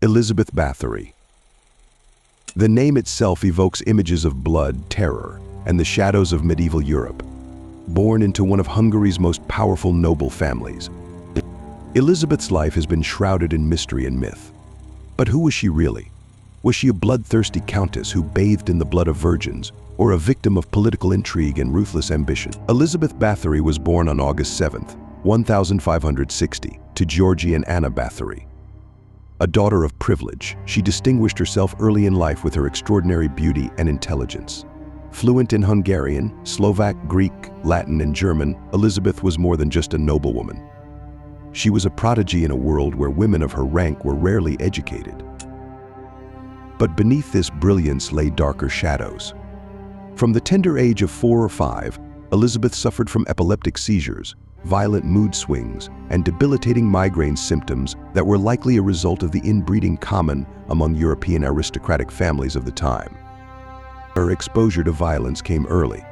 Elizabeth Báthory. The name itself evokes images of blood, terror, and the shadows of medieval Europe. Born into one of Hungary's most powerful noble families, Elizabeth's life has been shrouded in mystery and myth. But who was she really? Was she a bloodthirsty countess who bathed in the blood of virgins, or a victim of political intrigue and ruthless ambition? Elizabeth Báthory was born on August 7, 1560, to Georgi and Anna Bathory. A daughter of privilege, she distinguished herself early in life with her extraordinary beauty and intelligence. Fluent in Hungarian, Slovak, Greek, Latin, and German, Elizabeth was more than just a noblewoman. She was a prodigy in a world where women of her rank were rarely educated. But beneath this brilliance lay darker shadows. From the tender age of 4 or 5, Elizabeth suffered from epileptic seizures, violent mood swings, and debilitating migraine symptoms that were likely a result of the inbreeding common among European aristocratic families of the time. Her exposure to violence came early.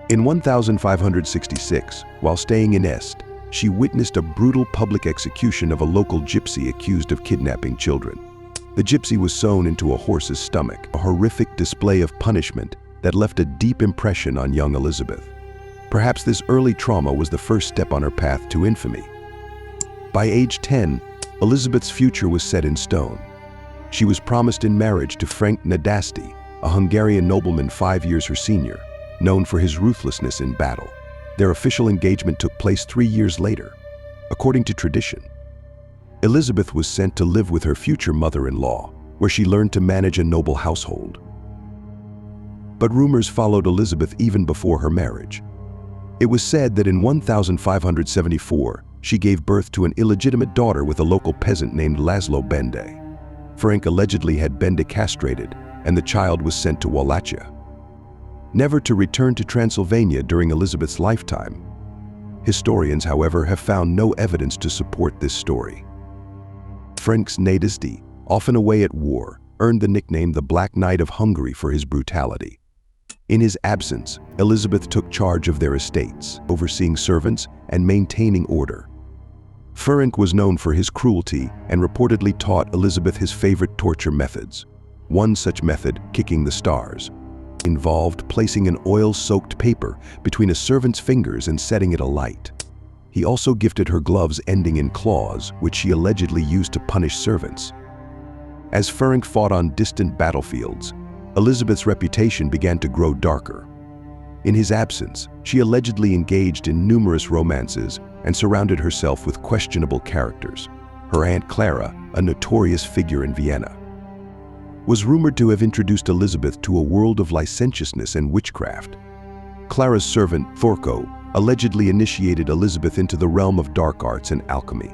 In 1566, while staying in Est, she witnessed a brutal public execution of a local gypsy accused of kidnapping children. The gypsy was sewn into a horse's stomach, a horrific display of punishment that left a deep impression on young Elizabeth. Perhaps this early trauma was the first step on her path to infamy. By age 10, Elizabeth's future was set in stone. She was promised in marriage to Ferenc Nádasdy, a Hungarian nobleman 5 years her senior, known for his ruthlessness in battle. Their official engagement took place 3 years later. According to tradition, Elizabeth was sent to live with her future mother-in-law, where she learned to manage a noble household. But rumors followed Elizabeth even before her marriage. It was said that in 1574, she gave birth to an illegitimate daughter with a local peasant named Laszlo Bende. Ferenc allegedly had Bende castrated, and the child was sent to Wallachia, never to return to Transylvania during Elizabeth's lifetime. Historians, however, have found no evidence to support this story. Ferenc Nádasdy, often away at war, earned the nickname the Black Knight of Hungary for his brutality. In his absence, Elizabeth took charge of their estates, overseeing servants and maintaining order. Ferenc was known for his cruelty and reportedly taught Elizabeth his favorite torture methods. One such method, kicking the stars, involved placing an oil-soaked paper between a servant's fingers and setting it alight. He also gifted her gloves ending in claws, which she allegedly used to punish servants. As Ferenc fought on distant battlefields, Elizabeth's reputation began to grow darker. In his absence, she allegedly engaged in numerous romances and surrounded herself with questionable characters. Her Aunt Clara, a notorious figure in Vienna, was rumored to have introduced Elizabeth to a world of licentiousness and witchcraft. Clara's servant, Thorko, allegedly initiated Elizabeth into the realm of dark arts and alchemy.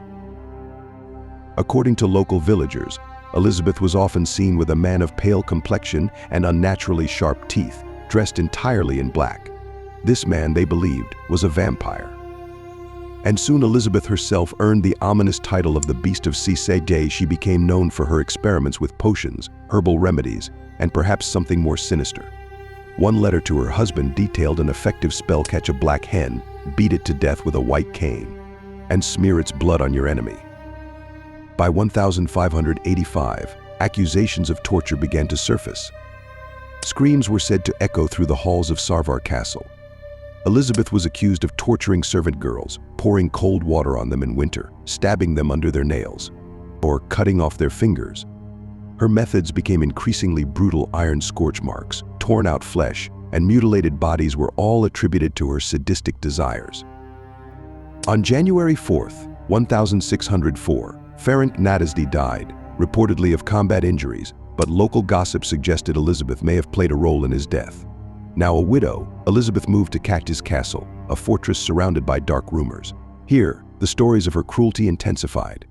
According to local villagers, Elizabeth was often seen with a man of pale complexion and unnaturally sharp teeth, dressed entirely in black. This man, they believed, was a vampire. And soon Elizabeth herself earned the ominous title of the Beast of Cité. She became known for her experiments with potions, herbal remedies, and perhaps something more sinister. One letter to her husband detailed an effective spell: catch a black hen, beat it to death with a white cane, and smear its blood on your enemy. By 1585, accusations of torture began to surface. Screams were said to echo through the halls of Sarvar Castle. Elizabeth was accused of torturing servant girls, pouring cold water on them in winter, stabbing them under their nails, or cutting off their fingers. Her methods became increasingly brutal. Iron scorch marks, torn out flesh, and mutilated bodies were all attributed to her sadistic desires. On January 4, 1604, Ferenc Nádasdy died, reportedly of combat injuries, but local gossip suggested Elizabeth may have played a role in his death. Now a widow, Elizabeth moved to Cactus Castle, a fortress surrounded by dark rumors. Here, the stories of her cruelty intensified.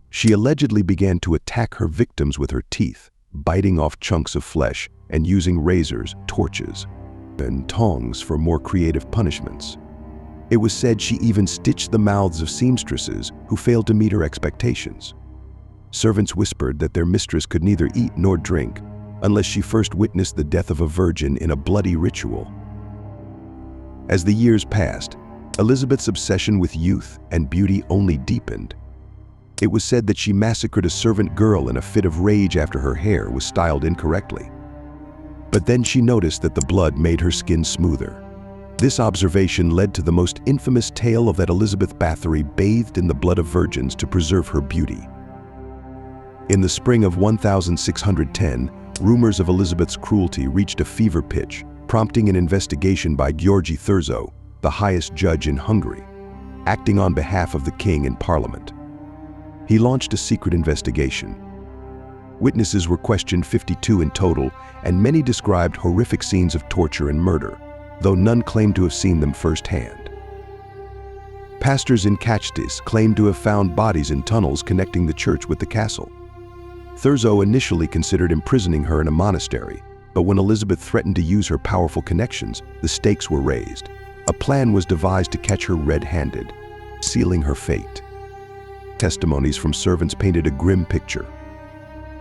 She allegedly began to attack her victims with her teeth, biting off chunks of flesh and using razors, torches, and tongs for more creative punishments. It was said she even stitched the mouths of seamstresses who failed to meet her expectations. Servants whispered that their mistress could neither eat nor drink unless she first witnessed the death of a virgin in a bloody ritual. As the years passed, Elizabeth's obsession with youth and beauty only deepened. It was said that she massacred a servant girl in a fit of rage after her hair was styled incorrectly. But then she noticed that the blood made her skin smoother. This observation led to the most infamous tale of that Elizabeth Báthory bathed in the blood of virgins to preserve her beauty. In the spring of 1610, rumors of Elizabeth's cruelty reached a fever pitch, prompting an investigation by György Thurzo, the highest judge in Hungary, acting on behalf of the king and parliament. He launched a secret investigation. Witnesses were questioned 52 in total, and many described horrific scenes of torture and murder, though none claimed to have seen them firsthand. Pastors in Kachtis claimed to have found bodies in tunnels connecting the church with the castle. Thurzo initially considered imprisoning her in a monastery, but when Elizabeth threatened to use her powerful connections, the stakes were raised. A plan was devised to catch her red-handed, sealing her fate. Testimonies from servants painted a grim picture.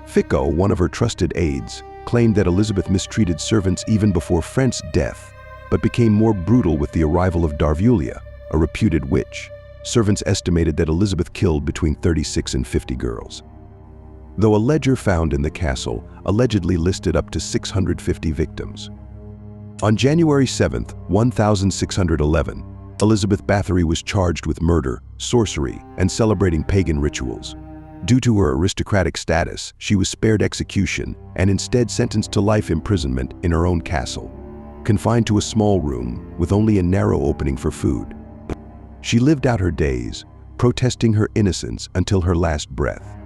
Fico, one of her trusted aides, claimed that Elizabeth mistreated servants even before Ferenc's death, but became more brutal with the arrival of Darvulia, a reputed witch. Servants estimated that Elizabeth killed between 36 and 50 girls. Though a ledger found in the castle allegedly listed up to 650 victims. On January 7, 1611, Elizabeth Báthory was charged with murder, sorcery, and celebrating pagan rituals. Due to her aristocratic status, she was spared execution and instead sentenced to life imprisonment in her own castle, confined to a small room with only a narrow opening for food. She lived out her days, protesting her innocence until her last breath.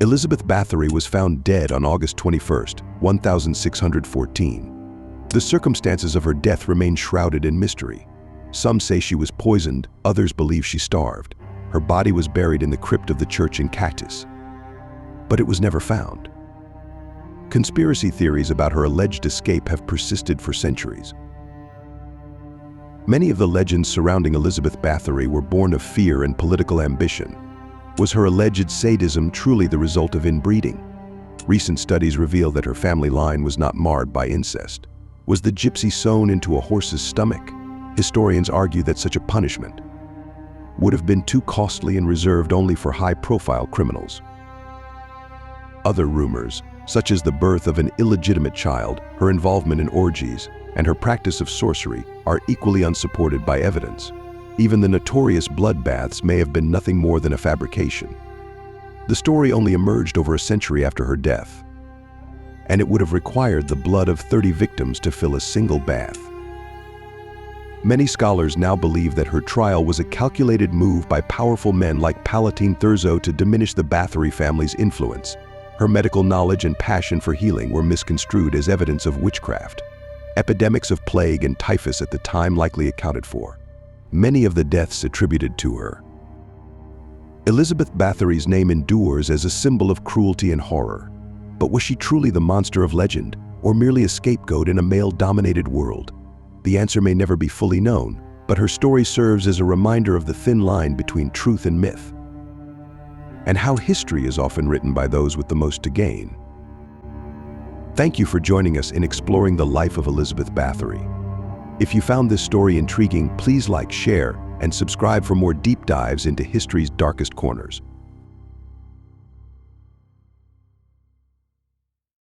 Elizabeth Báthory was found dead on August 21, 1614. The circumstances of her death remain shrouded in mystery. Some say she was poisoned, others believe she starved. Her body was buried in the crypt of the church in Kachtis, but it was never found. Conspiracy theories about her alleged escape have persisted for centuries. Many of the legends surrounding Elizabeth Báthory were born of fear and political ambition. Was her alleged sadism truly the result of inbreeding? Recent studies reveal that her family line was not marred by incest. Was the gypsy sewn into a horse's stomach? Historians argue that such a punishment would have been too costly and reserved only for high-profile criminals. Other rumors, such as the birth of an illegitimate child, her involvement in orgies, and her practice of sorcery, are equally unsupported by evidence. Even the notorious bloodbaths may have been nothing more than a fabrication. The story only emerged over a century after her death, and it would have required the blood of 30 victims to fill a single bath. Many scholars now believe that her trial was a calculated move by powerful men like Palatine Thurzo to diminish the Bathory family's influence. Her medical knowledge and passion for healing were misconstrued as evidence of witchcraft. Epidemics of plague and typhus at the time likely accounted for many of the deaths attributed to her. Elizabeth Báthory's name endures as a symbol of cruelty and horror. But was she truly the monster of legend, or merely a scapegoat in a male-dominated world? The answer may never be fully known, but her story serves as a reminder of the thin line between truth and myth, and how history is often written by those with the most to gain. Thank you for joining us in exploring the life of Elizabeth Báthory. If you found this story intriguing, please like, share, and subscribe for more deep dives into history's darkest corners.